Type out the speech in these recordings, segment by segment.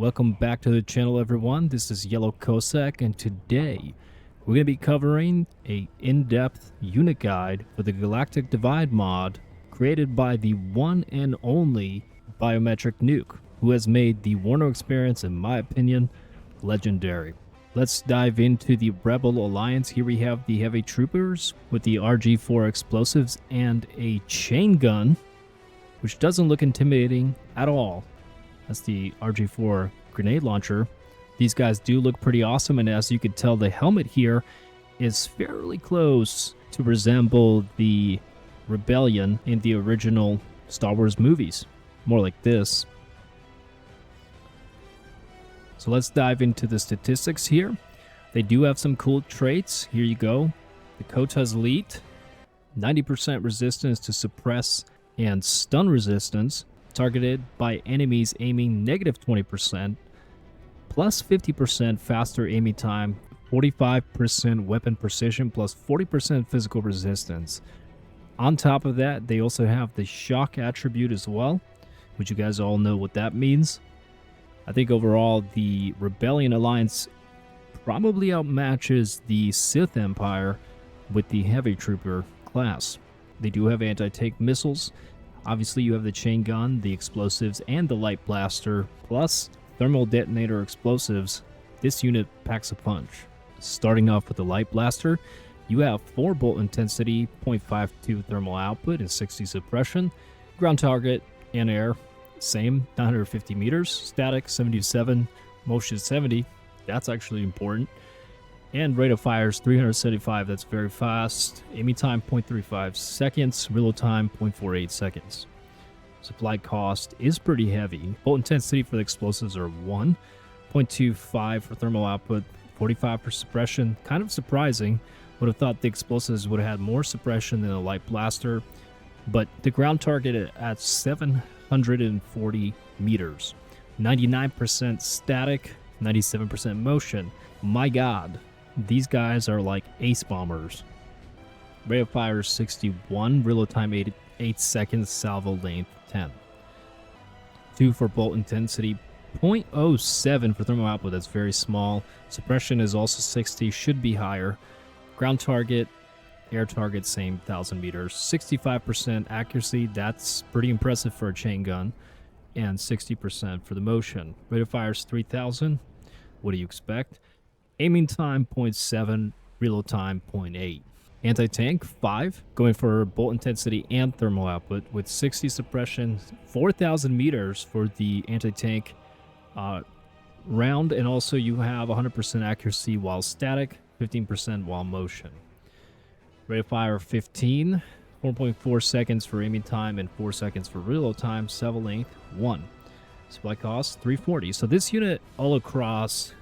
Welcome back to the channel, everyone. This is Yellow Cossack, and today we're going to be covering a in-depth unit guide for the Galactic Divide mod created by the one and only Biometric Nuke, who has made the WARNO experience, in my opinion, legendary. Let's dive into the Rebel Alliance. Here we have the heavy troopers with the RG4 explosives and a chain gun, which doesn't look intimidating at all. That's the RG4 grenade launcher. These guys do look pretty awesome, and as you can tell, the helmet here is fairly close to resemble the Rebellion in the original Star Wars movies. More like this. So let's dive into the statistics here. They do have some cool traits. Here you go. The Kota's Elite, 90% resistance to suppress and stun resistance, targeted by enemies aiming negative 20%, plus 50% faster aiming time, 45% weapon precision, plus 40% physical resistance. On top of that, they also have the shock attribute as well, which you guys all know what that means. I think overall the Rebellion Alliance probably outmatches the Sith Empire with the Heavy Trooper class. They do have anti-tank missiles. Obviously you have the chain gun, the explosives, and the light blaster, plus thermal detonator explosives. This unit packs a punch. Starting off with the light blaster, you have 4 bolt intensity, 0.52 thermal output, and 60 suppression. Ground target and air, same, 950 meters. Static, 77. Motion, 70. That's actually important. And rate of fire is 375. That's very fast. Aiming time, 0.35 seconds. Reload time, 0.48 seconds. Supply cost is pretty heavy. Bolt intensity for the explosives are 1. 0.25 for thermal output. 45 for suppression. Kind of surprising. Would have thought the explosives would have had more suppression than a light blaster. But the ground target at 740 meters. 99% static. 97% motion. My god. These guys are like ace bombers. Rate of fire is 61, reload time 8 seconds, salvo length 10. 2 for bolt intensity, 0.07 for thermal output, that's very small. Suppression is also 60, should be higher. Ground target, air target, same, 1,000 meters. 65% accuracy, that's pretty impressive for a chain gun. And 60% for the motion. Rate of fire is 3,000. What do you expect? Aiming time, 0.7. Reload time, 0.8. Anti-tank, 5. Going for bolt intensity and thermal output with 60 suppression, 4,000 meters for the anti-tank round. And also you have 100% accuracy while static, 15% while motion. Rate of fire, 15. 4.4 seconds for aiming time and 4 seconds for reload time. Salvo length, 1. Supply cost, 340. So this unit all across,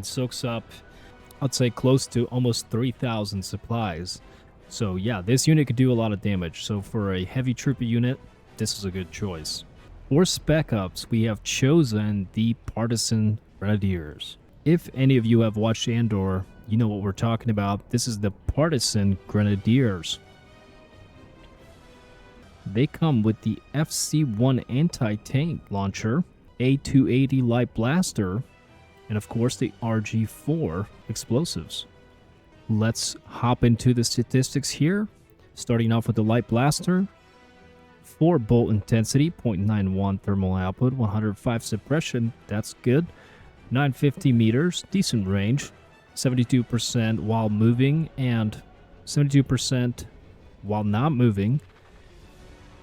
soaks up, I'd say, close to almost 3,000 supplies. So yeah, this unit could do a lot of damage. So for a heavy trooper unit, this is a good choice. For spec ups, we have chosen the Partisan Grenadiers. If any of you have watched Andor, you know what we're talking about. This is the Partisan Grenadiers. They come with the FC-1 anti-tank launcher, A280 light blaster, and of course the RG4 explosives. Let's hop into the statistics here. Starting off with the light blaster. 4 bolt intensity, 0.91 thermal output, 105 suppression, that's good. 950 meters, decent range. 72% while moving and 72% while not moving.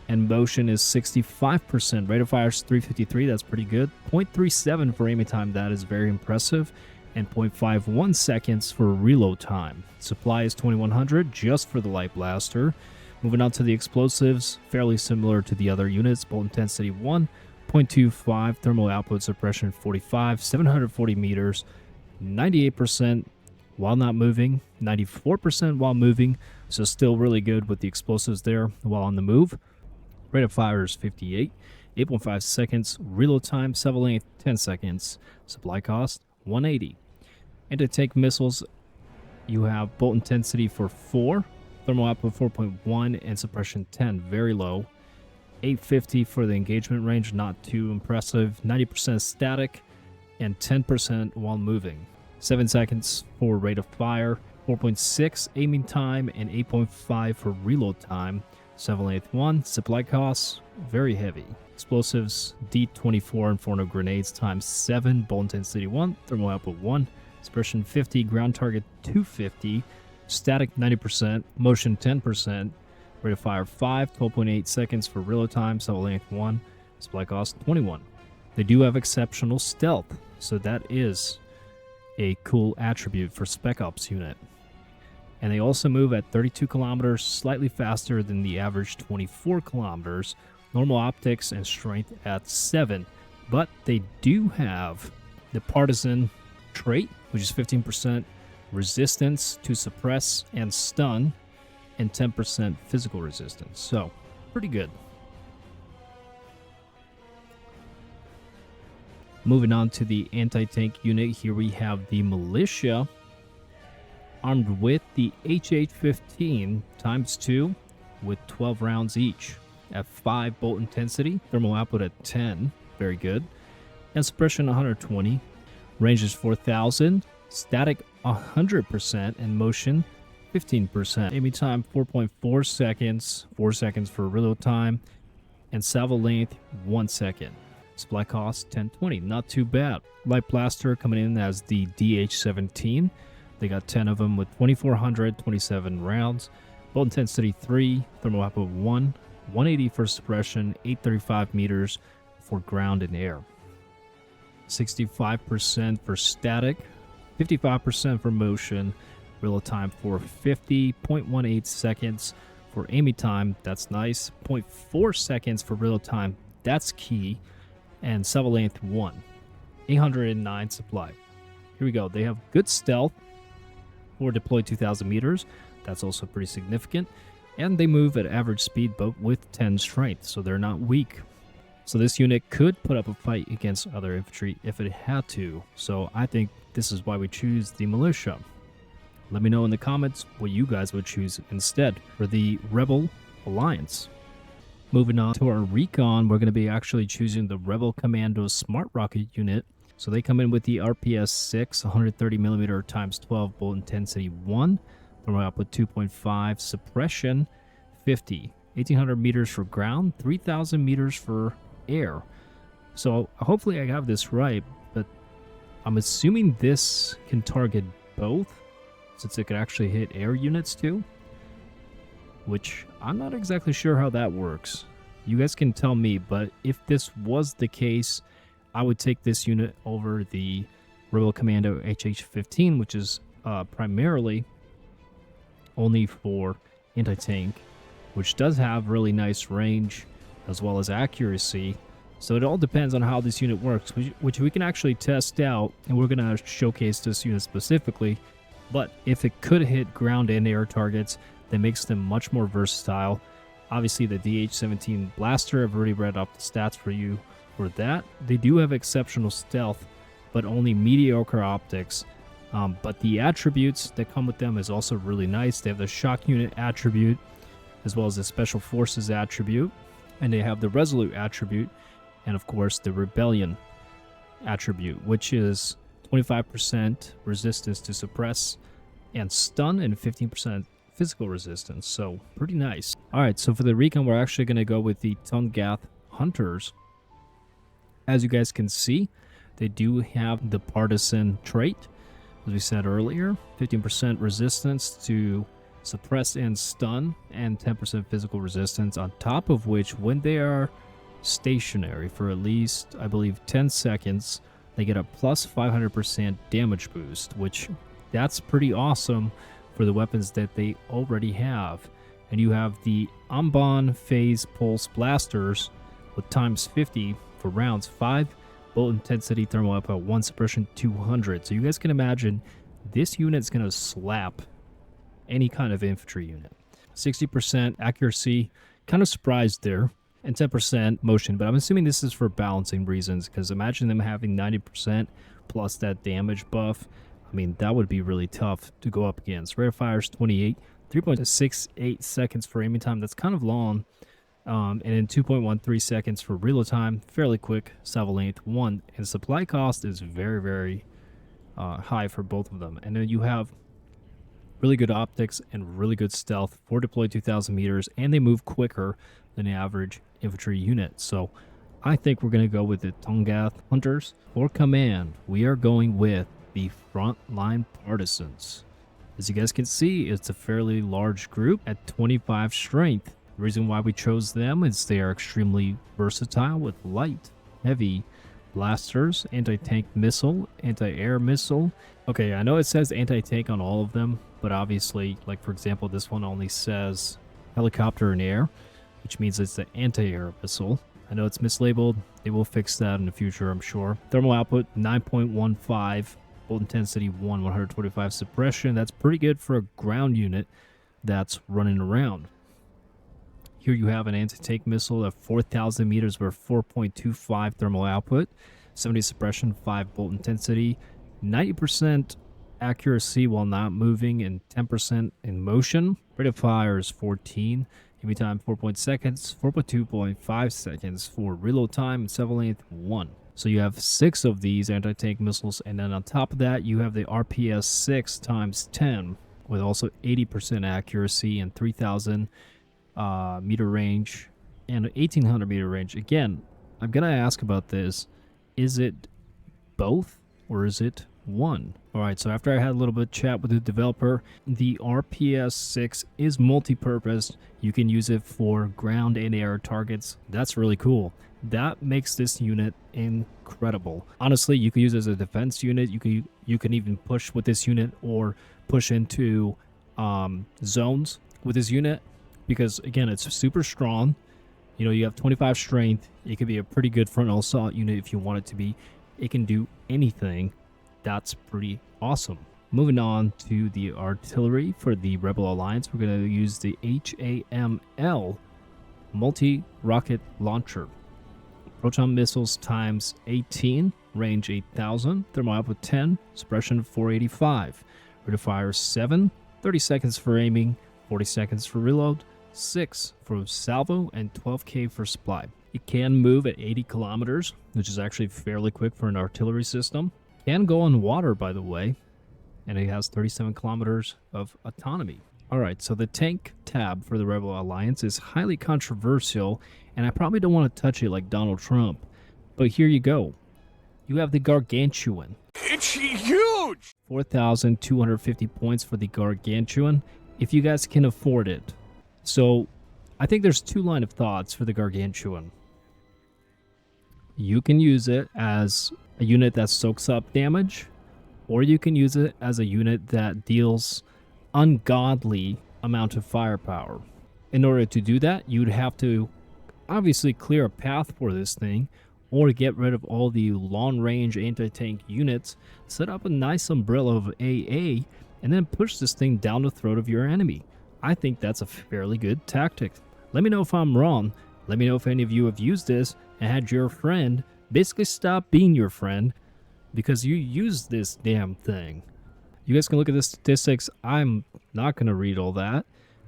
And motion is 65%. Rate of fire is 353. That's pretty good. 0.37 for aiming time. That is very impressive. And 0.51 seconds for reload time. Supply is 2,100 just for the light blaster. Moving on to the explosives, fairly similar to the other units. Bolt intensity 1, 0.25 thermal output, suppression 45, 740 meters, 98% while not moving, 94% while moving. So still really good with the explosives there while on the move. Rate of fire is 58, 8.5 seconds, reload time, salvo length 10 seconds, supply cost 180. Anti-tank missiles, you have bolt intensity for 4, thermal output 4.1, and suppression 10, very low. 850 for the engagement range, not too impressive. 90% static, and 10% while moving. 7 seconds for rate of fire, 4.6 aiming time, and 8.5 for reload time. 781 supply costs, very heavy. Explosives, D24 Inferno grenades times 7, bolt intensity 1, thermal output 1, suppression 50, ground target 250, static 90%, motion 10%, rate of fire 5, 12.8 seconds for reload time, cell length 1, supply cost 21. They do have exceptional stealth, so that is a cool attribute for Spec Ops unit. And they also move at 32 kilometers, slightly faster than the average 24 kilometers, normal optics and strength at 7. But they do have the Partisan trait, which is 15% resistance to suppress and stun, and 10% physical resistance. So, pretty good. Moving on to the anti-tank unit, here we have the Militia, armed with the HH15 times 2 with 12 rounds each at 5 bolt intensity, thermal output at 10, very good, and suppression 120, range is 4,000, static 100%, and motion 15%. Aiming time 4.4 seconds, 4 seconds for reload time, and salvo length 1 second. Supply cost 1020, not too bad. Light blaster coming in as the DH17. They got 10 of them with 2,427 rounds. Bolt intensity 3, thermal output 1, 180 for suppression, 835 meters for ground and air. 65% for static, 55% for motion, reload time for 50.18 seconds for aiming time, that's nice. 0.4 seconds for reload time, that's key. And salvo length 1, 809 supply. Here we go. They have good stealth for deployed 2,000 meters. That's also pretty significant. And they move at average speed, but with 10 strength, so they're not weak. So this unit could put up a fight against other infantry if it had to. So I think this is why we choose the Militia. Let me know in the comments what you guys would choose instead for the Rebel Alliance. Moving on to our Recon, we're going to be actually choosing the Rebel Commando Smart Rocket unit. So they come in with the RPS 6, 130mm times 12, bolt intensity 1, thermal output 2.5, suppression 50, 1,800 meters for ground, 3,000 meters for air. So hopefully I have this right, but I'm assuming this can target both, since it could actually hit air units too. Which I'm not exactly sure how that works. You guys can tell me, but if this was the case, I would take this unit over the Rebel Commando HH15, which is primarily only for anti-tank, which does have really nice range as well as accuracy. So it all depends on how this unit works, which we can actually test out, and we're going to showcase this unit specifically. But if it could hit ground and air targets, that makes them much more versatile. Obviously, the DH17 blaster, I've already read off the stats for you for that. They do have exceptional stealth, but only mediocre optics. But the attributes that come with them is also really nice. They have the shock unit attribute, as well as the special forces attribute, and they have the resolute attribute, and of course the rebellion attribute, which is 25% resistance to suppress and stun, and 15% physical resistance, so pretty nice. Alright, so for the Recon, we're actually going to go with the Tognath Hunters. As you guys can see, they do have the Partisan trait, as we said earlier, 15% resistance to suppress and stun, and 10% physical resistance, on top of which, when they are stationary for at least, I believe, 10 seconds, they get a plus 500% damage boost, which that's pretty awesome for the weapons that they already have. And you have the Amban Phase Pulse Blasters with times 50 for rounds 5, bolt intensity, thermal output 1, suppression 200. So you guys can imagine this unit's going to slap any kind of infantry unit. 60% accuracy, kind of surprised there, and 10% motion, but I'm assuming this is for balancing reasons, because imagine them having 90% plus that damage buff. I mean, that would be really tough to go up against. Rate of fire is 28, 3.68 seconds for aiming time. That's kind of long, and then 2.13 seconds for reload time, fairly quick. Salvo length 1, and supply cost is very, very high for both of them. And then you have really good optics and really good stealth for deployed 2,000 meters, and they move quicker than the average infantry unit. So I think we're going to go with the Tognath Hunters. For command, we are going with the Frontline Partisans. As you guys can see, it's a fairly large group at 25 strength. The reason why we chose them is they are extremely versatile with light, heavy blasters, anti-tank missile, anti-air missile. Okay, I know it says anti-tank on all of them, but obviously, like for example, this one only says helicopter and air, which means it's the anti-air missile. I know it's mislabeled. They will fix that in the future, I'm sure. Thermal output 9.15, bolt intensity 1, 125 suppression. That's pretty good for a ground unit that's running around. Here you have an anti-tank missile at 4,000 meters with 4.25 thermal output, 70 suppression, 5 bolt intensity, 90% accuracy while not moving, and 10% in motion. Rate of fire is 14. Aiming time 4 seconds, 4.2.5 seconds for reload time, and salvo length 1. So you have 6 of these anti-tank missiles, and then on top of that you have the RPS 6 times 10 with also 80% accuracy and 3,000 meter range and 1,800 meter range. Again, I'm gonna ask about this. Is it both or is it one? Alright, so after I had a little bit of chat with the developer, the RPS 6 is multi-purpose. You can use it for ground and air targets. That's really cool. That makes this unit incredible. Honestly, you can use it as a defense unit. You can even push with this unit or push into zones with this unit, because again, it's super strong. You know, you have 25 strength. It could be a pretty good frontal assault unit if you want it to be. It can do anything. That's pretty awesome. Moving on to the artillery for the Rebel Alliance, we're going to use the HAML multi-rocket launcher. Proton missiles times 18, range 8,000, thermal output 10, suppression 485, rate of fire 7, 30 seconds for aiming, 40 seconds for reload, 6 for salvo, and 12k for supply. It can move at 80 kilometers, which is actually fairly quick for an artillery system. Can go on water, by the way, and it has 37 kilometers of autonomy. Alright, so the tank tab for the Rebel Alliance is highly controversial, and I probably don't want to touch it like Donald Trump, but here you go. You have the Gargantuan. It's huge! 4,250 points for the Gargantuan, if you guys can afford it. So, I think there's two line of thoughts for the Gargantuan. You can use it as a unit that soaks up damage, or you can use it as a unit that deals ungodly amount of firepower. In order to do that, you'd have to obviously clear a path for this thing, or get rid of all the long-range anti-tank units, set up a nice umbrella of AA, and then push this thing down the throat of your enemy. I think that's a fairly good tactic. Let me know if I'm wrong. Let me know if any of you have used this and had your friend basically stop being your friend because you used this damn thing. You guys can look at the statistics. I'm not going to read all that,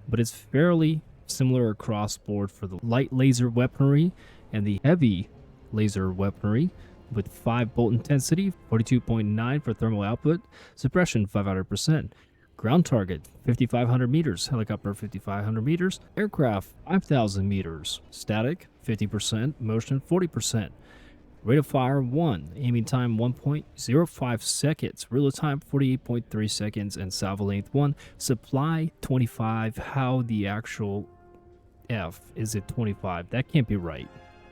but it's fairly similar across board for the light laser weaponry and the heavy laser weaponry, with 5 bolt intensity, 42.9 for thermal output, suppression 500%, ground target 5,500 meters, helicopter 5,500 meters, aircraft 5,000 meters, static 50%, motion 40%. Rate of fire 1, aiming time 1.05 seconds, reload time 48.3 seconds, and salvo length 1, supply 25. How the actual F is it 25? That can't be right.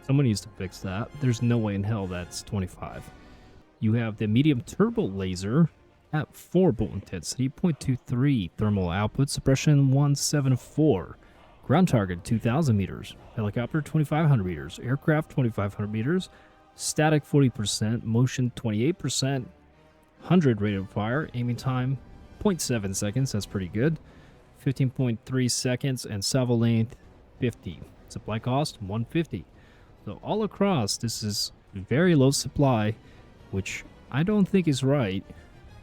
Someone needs to fix that. There's no way in hell that's 25. You have the medium turbo laser at 4 bolt intensity, 0.23 thermal output, suppression 174. Ground target 2,000 meters, helicopter 2,500 meters, aircraft 2,500 meters, static 40%, motion 28%, 100 rate of fire, aiming time 0.7 seconds, that's pretty good, 15.3 seconds, and salvo length 50. Supply cost 150. So all across, this is very low supply, which I don't think is right.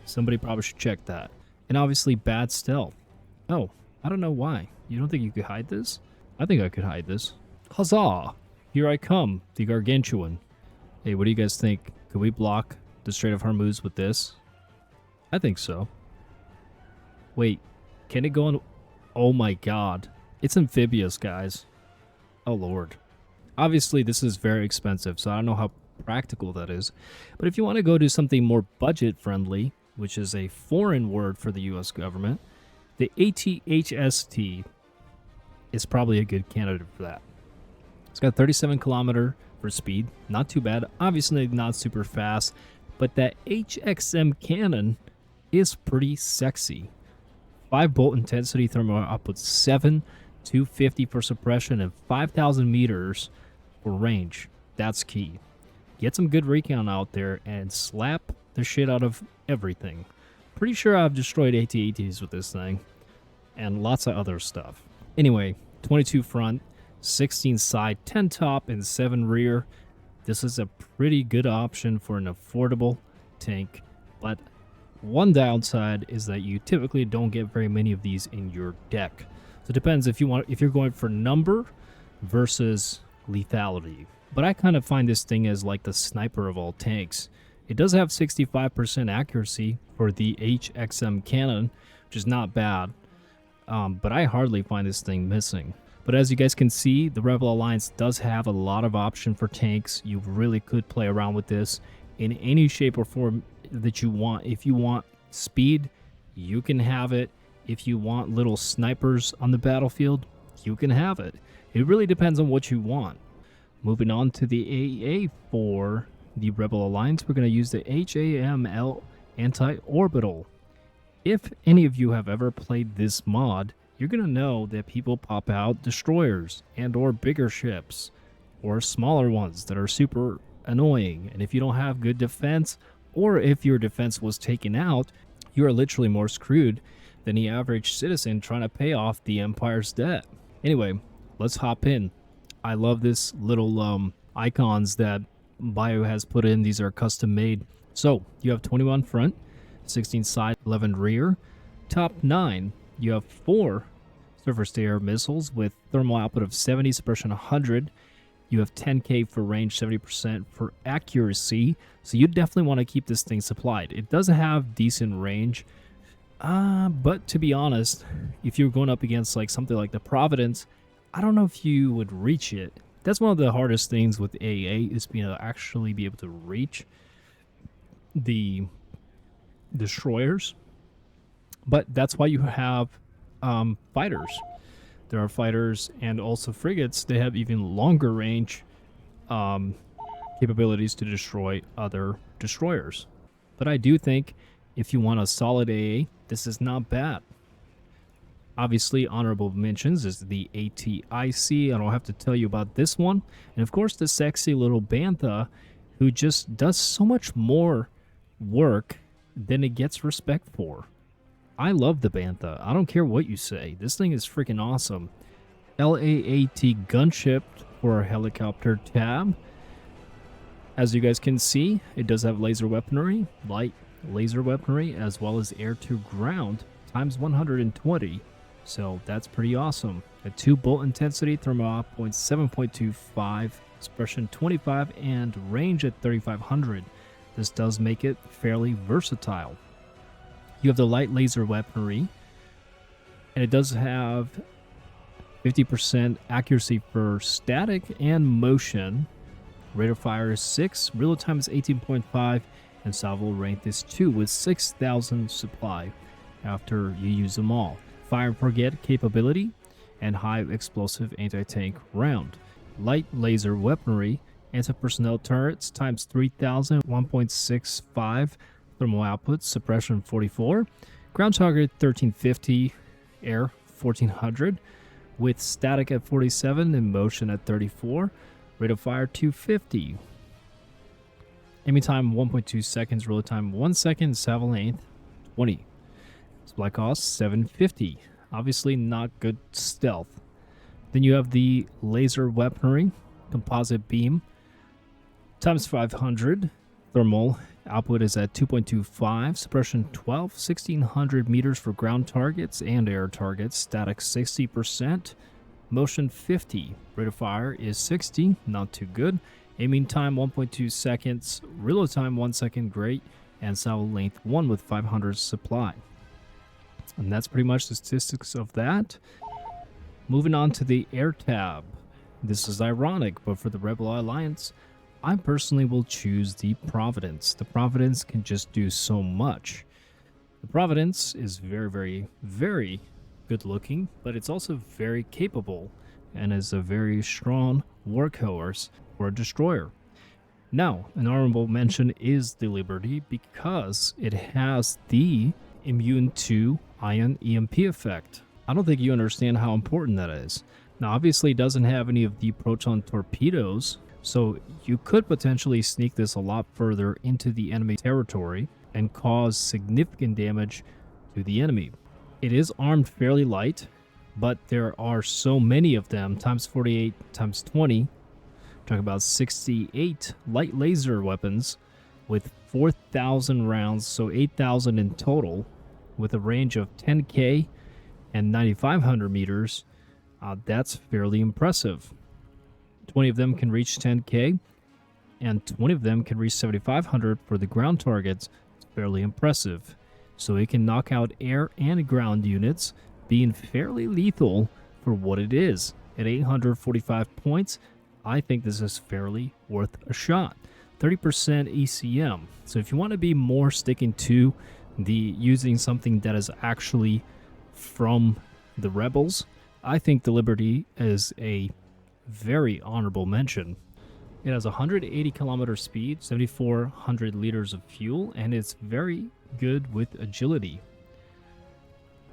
Somebody probably should check that. And obviously bad stealth. Oh, I don't know why. You don't think you could hide this? I think I could hide this. Huzzah! Here I come, the Gargantuan. Hey, what do you guys think? Could we block the Strait of Hormuz with this? I think so. Wait, can it go on? Oh my god. It's amphibious, guys. Oh lord. Obviously, this is very expensive, so I don't know how practical that is. But if you want to go to something more budget-friendly, which is a foreign word for the US government, the ATHST is probably a good candidate for that. It's got 37 kilometer for speed, not too bad. Obviously not super fast, but that HXM cannon is pretty sexy. 5 bolt intensity thermal output, 7,250 for suppression, and 5,000 meters for range. That's key. Get some good recon out there and slap the shit out of everything. Pretty sure I've destroyed AT-ATs with this thing, and lots of other stuff. Anyway, 22 front, 16 side, 10 top, and 7 rear. This is a pretty good option for an affordable tank, but one downside is that you typically don't get very many of these in your deck. So it depends if you're going for number versus lethality. But I kind of find this thing as like the sniper of all tanks. It does have 65% accuracy for the HXM cannon, which is not bad. But I hardly find this thing missing. But as you guys can see, the Rebel Alliance does have a lot of option for tanks. You really could play around with this in any shape or form that you want. If you want speed, you can have it. If you want little snipers on the battlefield, you can have it. It really depends on what you want. Moving on to the AA for the Rebel Alliance, we're going to use the HAML Anti-Orbital. If any of you have ever played this mod, you're going to know that people pop out destroyers and or bigger ships or smaller ones that are super annoying. And if you don't have good defense, or if your defense was taken out, you are literally more screwed than the average citizen trying to pay off the Empire's debt. Anyway, let's hop in. I love this little icons that Bio has put in. These are custom made. So you have 21 front, 16 side, 11 rear. Top 9, you have 4 surface-to-air missiles with thermal output of 70, suppression 100. You have 10k for range, 70% for accuracy. So you definitely want to keep this thing supplied. It does have decent range. But to be honest, if you're going up against like something like the Providence, I don't know if you would reach it. That's one of the hardest things with AA is being able to actually be able to reach the destroyers. But that's why you have fighters. There are fighters and also frigates. They have even longer range capabilities to destroy other destroyers. But I do think if you want a solid AA, this is not bad. Obviously, honorable mentions is the ATIC. I don't have to tell you about this one. And of course, the sexy little Bantha, who just does so much more work than it gets respect for. I love the Bantha. I don't care what you say. This thing is freaking awesome. LAAT Gunship for a helicopter tab. As you guys can see, it does have laser weaponry, light laser weaponry, as well as air-to-ground times 120. So that's pretty awesome. A 2 bolt intensity, thermal output 7.25, suppression 25, and range at 3,500. This does make it fairly versatile. You have the light laser weaponry, and it does have 50% accuracy for static and motion. Rate of fire is 6, reload time is 18.5, and salvo range is 2 with 6,000 supply after you use them all. Fire and forget capability and high explosive anti-tank round. Light laser weaponry, anti-personnel turrets times 3,000, 1.65 thermal output, suppression 44, ground target 1350, air 1400, with static at 47 and motion at 34, rate of fire 250. Aiming time 1.2 seconds, reload time 1 second, salvo length 20. Supply cost 750. Obviously not good stealth. Then you have the laser weaponry, composite beam, times 500. Thermal output is at 2.25, suppression 12, 1600 meters for ground targets and air targets, static 60%, Motion 50. Rate of fire is 60, not too good. Aiming time 1.2 seconds. Reload time 1 second, great. And salvo length 1 with 500 supply. And that's pretty much the statistics of that. Moving on to the air tab. This is ironic, but for the Rebel Alliance, I personally will choose the Providence. The Providence can just do so much. The Providence is very, very, very good looking, but it's also very capable and is a very strong workhorse for a destroyer. Now, an honorable mention is the Liberty because it has the immune to ion EMP effect. I don't think you understand how important that is. Now, obviously, it doesn't have any of the proton torpedoes, so you could potentially sneak this a lot further into the enemy territory and cause significant damage to the enemy. It is armed fairly light, but there are so many of them, times 48, times 20. Talking about 68 light laser weapons with 4,000 rounds, so 8,000 in total, with a range of 10K and 9,500 meters. That's fairly impressive. 20 of them can reach 10K, and 20 of them can reach 7,500 for the ground targets. It's fairly impressive. So it can knock out air and ground units, being fairly lethal for what it is. At 845 points, I think this is fairly worth a shot. 30% ECM. So if you want to be more sticking to the using something that is actually from the Rebels, I think the Liberty is a very honorable mention. It has 180 kilometer speed, 7,400 liters of fuel, and it's very good with agility.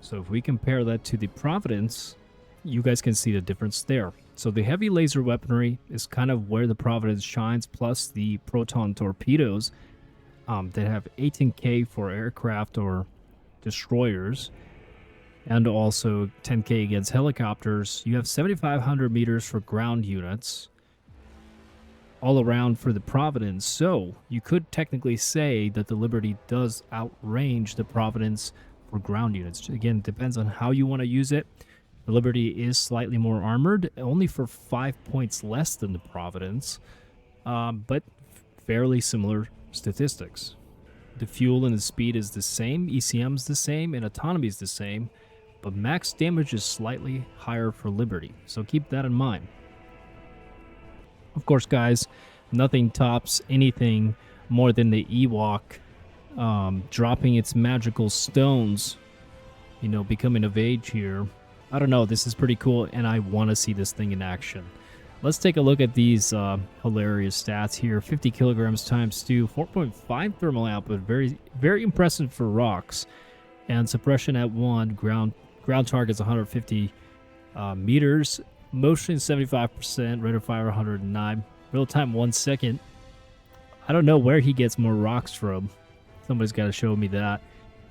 So if we compare that to the Providence, you guys can see the difference there. So the heavy laser weaponry is kind of where the Providence shines, plus the proton torpedoes that have 18K for aircraft or destroyers, and also 10K against helicopters. You have 7,500 meters for ground units all around for the Providence. So you could technically say that the Liberty does outrange the Providence for ground units. Again, it depends on how you want to use it. The Liberty is slightly more armored, only for 5 points less than the Providence, but fairly similar statistics. The fuel and the speed is the same, ECM is the same, and autonomy is the same, but max damage is slightly higher for Liberty, so keep that in mind. Of course, guys, nothing tops anything more than the Ewok dropping its magical stones, you know, becoming of age here. I don't know, this is pretty cool, and I want to see this thing in action. Let's take a look at these hilarious stats here. 50 kilograms times 2, 4.5 thermal output, very, very impressive for rocks. And suppression at 1, ground targets 150 meters, motion 75%, rate of fire 109, real time 1 second. I don't know where he gets more rocks from. Somebody's got to show me that.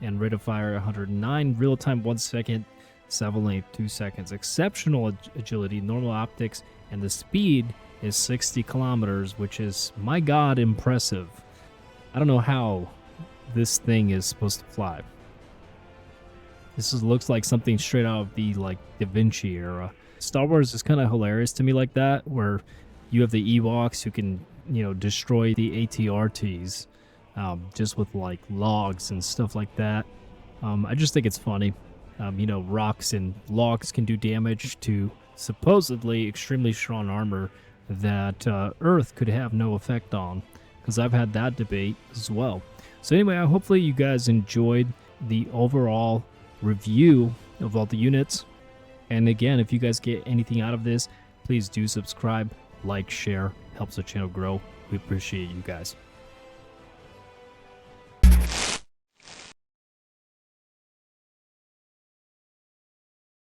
And rate of fire 109, real time 1 second, salvo length 2 seconds. Exceptional agility, normal optics, and the speed is 60 kilometers, which is, my god, impressive. I don't know how this thing is supposed to fly. This looks like something straight out of the Da Vinci era. Star Wars is kind of hilarious to me like that, where you have the Ewoks who can, you know, destroy the ATRTs just with like logs and stuff like that. I just think it's funny. You know, rocks and logs can do damage to supposedly extremely strong armor that Earth could have no effect on, because I've had that debate as well. So anyway, hopefully you guys enjoyed the overall review of all the units. And again, if you guys get anything out of this, please do subscribe, like, share, helps the channel grow. We appreciate you guys.